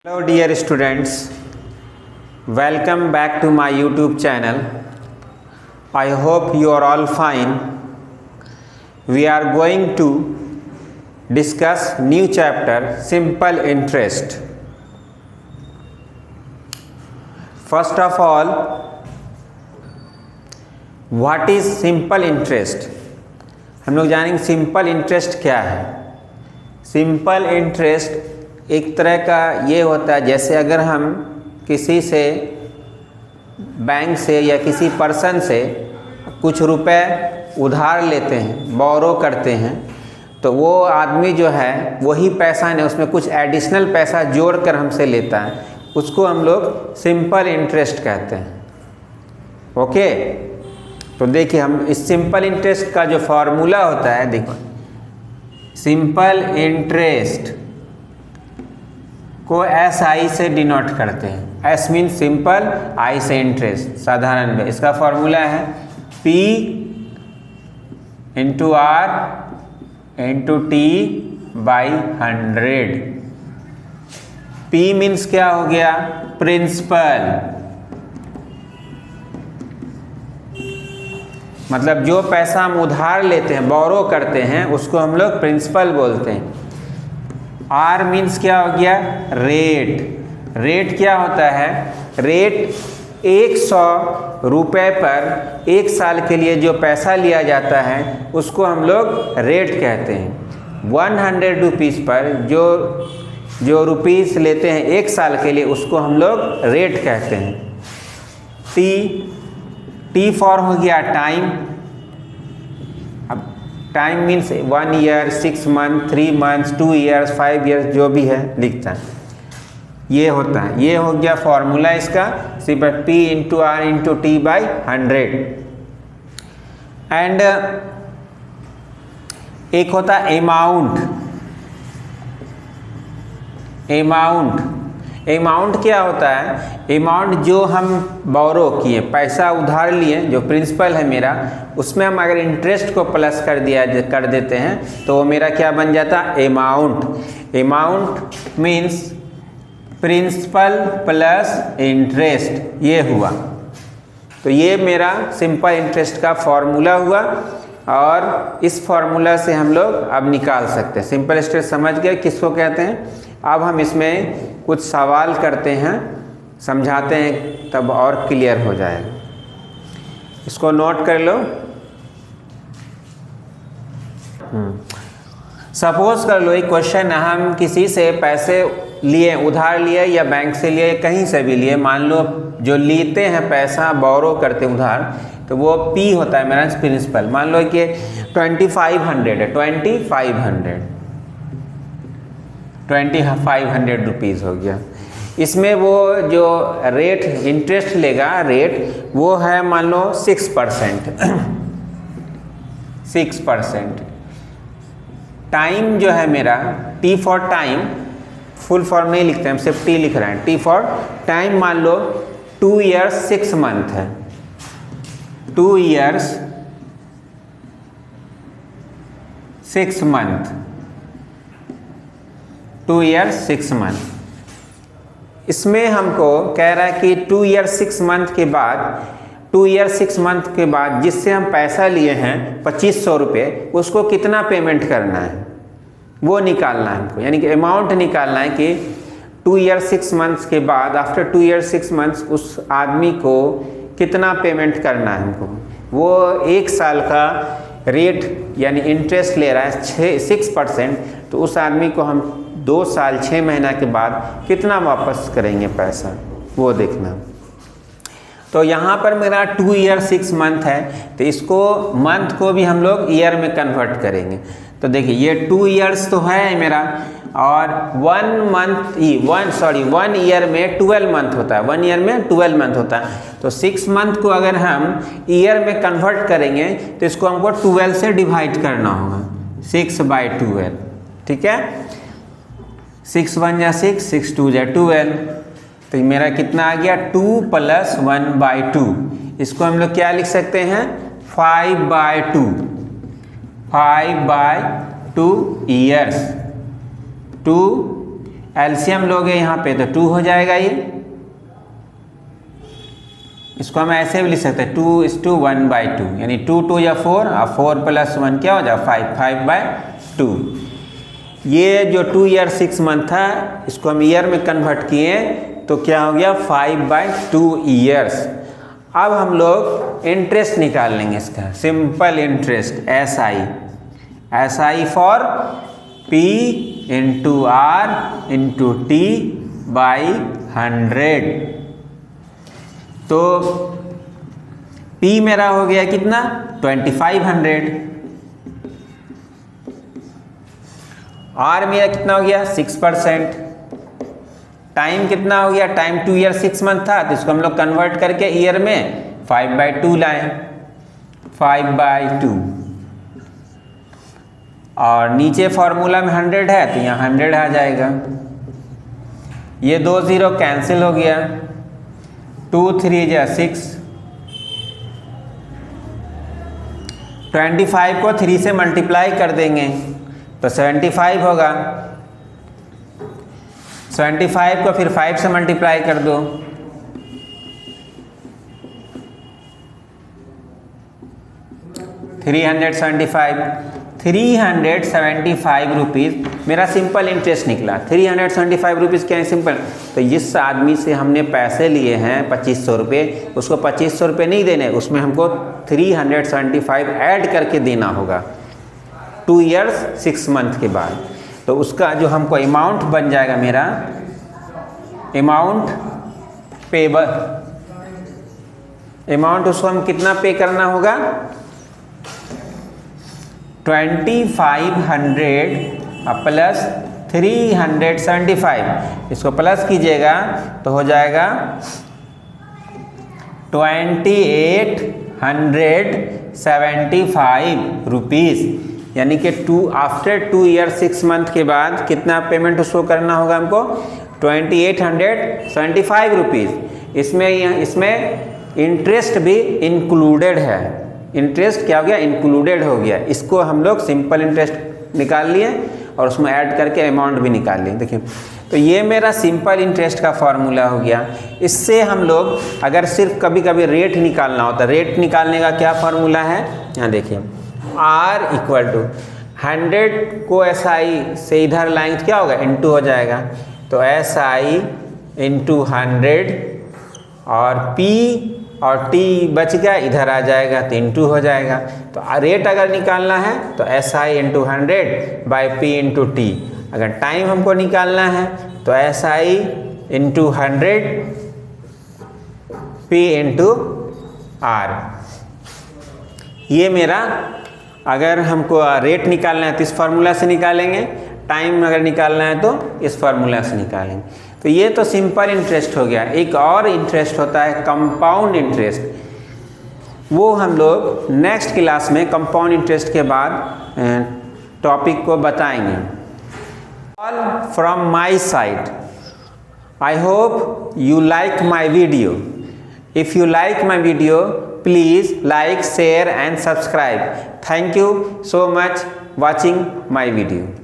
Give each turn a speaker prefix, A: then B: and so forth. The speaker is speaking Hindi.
A: Hello dear students, welcome back to my YouTube channel. I hope you are all fine. We are going to discuss new chapter, simple interest. First of all, what is simple interest? हम लोग जानेंगे सिंपल इंटरेस्ट क्या है। सिंपल इंटरेस्ट एक तरह का ये होता है, जैसे अगर हम किसी से बैंक से या किसी पर्सन से कुछ रुपए उधार लेते हैं, बोरो करते हैं, तो वो आदमी जो है वही पैसा नहीं, उसमें कुछ एडिशनल पैसा जोड़कर हमसे लेता है, उसको हम लोग सिंपल इंटरेस्ट कहते हैं। ओके, तो देखिए हम इस सिंपल इंटरेस्ट का जो फॉर्मूला होता है, देखो सिंपल इंटरेस्ट को एस आई से डिनोट करते हैं। एस मीन सिंपल, आई से इंटरेस्ट, साधारण में। इसका फॉर्मूला है P into R into T by 100। P means क्या हो गया? प्रिंसिपल, मतलब जो पैसा हम उधार लेते हैं, बोरो करते हैं, उसको हम लोग प्रिंसिपल बोलते हैं। आर मीन्स क्या हो गया? रेट। रेट क्या होता है? रेट 100 रुपये पर 1 साल के लिए जो पैसा लिया जाता है उसको हम लोग रेट कहते हैं। 100 रुपीज़ पर जो रुपीस लेते हैं 1 साल के लिए उसको हम लोग रेट कहते हैं। टी फॉर हो गया time. Time means 1 year, 6 month, 3 months, 2 years, 5 years, जो भी है लिखता है, ये होता है। ये हो गया फॉर्मूला इसका, सिर्फ P into R into T by 100। And एक होता है अमाउंट। अमाउंट क्या होता है? अमाउंट जो हम बोरो किए, पैसा उधार लिए, जो प्रिंसिपल है मेरा, उसमें हम अगर इंटरेस्ट को प्लस कर देते हैं तो वो मेरा क्या बन जाता? Amount. Amount means principal plus interest, ये हुआ। तो ये मेरा सिंपल इंटरेस्ट का फॉर्मूला हुआ, और इस फॉर्मूला से हम लोग अब निकाल सकते हैं। सिंपल इंटरेस्ट समझ गए किसको कहते हैं। अब हम इसमें कुछ सवाल करते हैं, समझाते हैं, तब और क्लियर हो जाएगा। इसको नोट कर लो। सपोज कर लो एक क्वेश्चन, हम किसी से पैसे लिए, उधार लिए या बैंक से लिए, कहीं से भी लिए। मान लो जो लेते हैं पैसा, बोरो करते हैं उधार, तो वो P होता है मेरा प्रिंसिपल। मान लो कि 2500 है, 2500 रुपीज़ हो गया। इसमें वो जो रेट इंटरेस्ट लेगा, रेट वो है मान लो 6%। 6%। टाइम जो है मेरा, T for time, full form नहीं लिखते हैं, हम सिर्फ T लिख रहे हैं। T फॉर टाइम मान लो 2 ईयर्स 6 मंथ है। 2 ईयर्स 6 मंथ। 2 years 6 month. इसमें हमको कह रहा है कि 2 ईयर 6 मंथ के बाद, 2 ईयर 6 मंथ के बाद जिससे हम पैसा लिए हैं 2500 रुपये, उसको कितना पेमेंट करना है वो निकालना है हमको। यानी कि अमाउंट निकालना है कि 2 ईयर 6 मंथ्स के बाद, आफ्टर 2 ईयर 6 मंथ्स उस आदमी को कितना पेमेंट करना है हमको। वो 1 साल का रेट यानी इंटरेस्ट ले रहा है 6%, तो उस आदमी को हम 2 साल 6 महीना के बाद कितना वापस करेंगे पैसा, वो देखना। तो यहाँ पर मेरा 2 ईयर 6 मंथ है, तो इसको मंथ को भी हम लोग ईयर में कन्वर्ट करेंगे। तो देखिए ये 2 ईयर्स तो है मेरा, और 1 ईयर में 12 मंथ होता है। 1 ईयर में 12 मंथ होता है। तो 6 मंथ को अगर हम ईयर में कन्वर्ट करेंगे तो इसको हमको 12 से डिवाइड करना होगा, 6/12। ठीक है, 6 1 या 6, 6 2 या 12। तो मेरा कितना आ गया? 2 + 1/2। इसको हम लोग क्या लिख सकते हैं? 5/2। 5/2 ईयर्स। 2 एलसीएम लोगे यहाँ पे तो 2 हो जाएगा ये। इसको हम ऐसे भी लिख सकते हैं 2:1/2, यानी 2 2 या 4 और 4 + 1 क्या हो जाएगा 5, 5/2। ये जो 2 ईयर 6 मंथ था इसको हम ईयर में कन्वर्ट किए तो क्या हो गया 5/2 ईयर्स। अब हम लोग इंटरेस्ट निकाल लेंगे इसका, simple interest SI for P × R × T/100। तो P मेरा हो गया कितना 2500, R मेरा कितना हो गया 6%, टाइम कितना हो गया, टाइम 2 ईयर 6 मंथ था तो इसको हम लोग कन्वर्ट करके ईयर में 5/2 लाएं, 5/2। और नीचे फॉर्मूला में 100 है तो यहाँ 100 आ जाएगा। ये 2 0 कैंसिल हो गया, 2 3 × 6, 25 को 3 से मल्टीप्लाई कर देंगे तो 75 होगा। 75 को फिर 5 से मल्टीप्लाई कर दो, 375 रुपीज़ मेरा सिंपल इंटरेस्ट निकला। 375 रुपीज़ क्या है सिंपल। तो जिस आदमी से हमने पैसे लिए हैं 2500 रुपये, उसको 2500 रुपये नहीं देने, उसमें हमको 375 ऐड करके देना होगा 2 ईयर्स 6 मंथ के बाद। तो उसका जो हमको अमाउंट बन जाएगा, मेरा अमाउंट पेबल, अमाउंट उसको हम कितना पे करना होगा 2500 प्लस 375, इसको प्लस कीजिएगा तो हो जाएगा 2875 रुपीज़। यानी कि आफ्टर 2 ईयर 6 मंथ के बाद कितना पेमेंट उसको करना होगा हमको 2875 रुपीज़। इसमें इंटरेस्ट भी इंक्लूडेड है। इंटरेस्ट क्या हो गया इंक्लूडेड हो गया। इसको हम लोग सिंपल इंटरेस्ट निकाल लिए और उसमें ऐड करके अमाउंट भी निकाल लिए। देखिए तो ये मेरा सिंपल इंटरेस्ट का फॉर्मूला हो गया। इससे हम लोग अगर सिर्फ कभी कभी रेट निकालना होता, रेट निकालने का क्या फार्मूला है, यहाँ देखिए R = 100 को SI से इधर लाइन क्या होगा इनटू हो जाएगा, तो SI × 100 और P और T बच गया इधर आ जाएगा तो इनटू हो जाएगा। तो रेट अगर निकालना है तो SI × 100/P × T। अगर टाइम हमको निकालना है तो SI × 100 P × R। ये मेरा, अगर हमको रेट निकालना है तो इस फार्मूला से निकालेंगे, टाइम अगर निकालना है तो इस फार्मूला से निकालेंगे। तो ये तो सिंपल इंटरेस्ट हो गया। एक और इंटरेस्ट होता है कंपाउंड इंटरेस्ट, वो हम लोग नेक्स्ट क्लास में कंपाउंड इंटरेस्ट के बाद टॉपिक को बताएंगे। All from my side, I hope you like my video. If you like my video please like, share and subscribe. Thank you so much watching my video.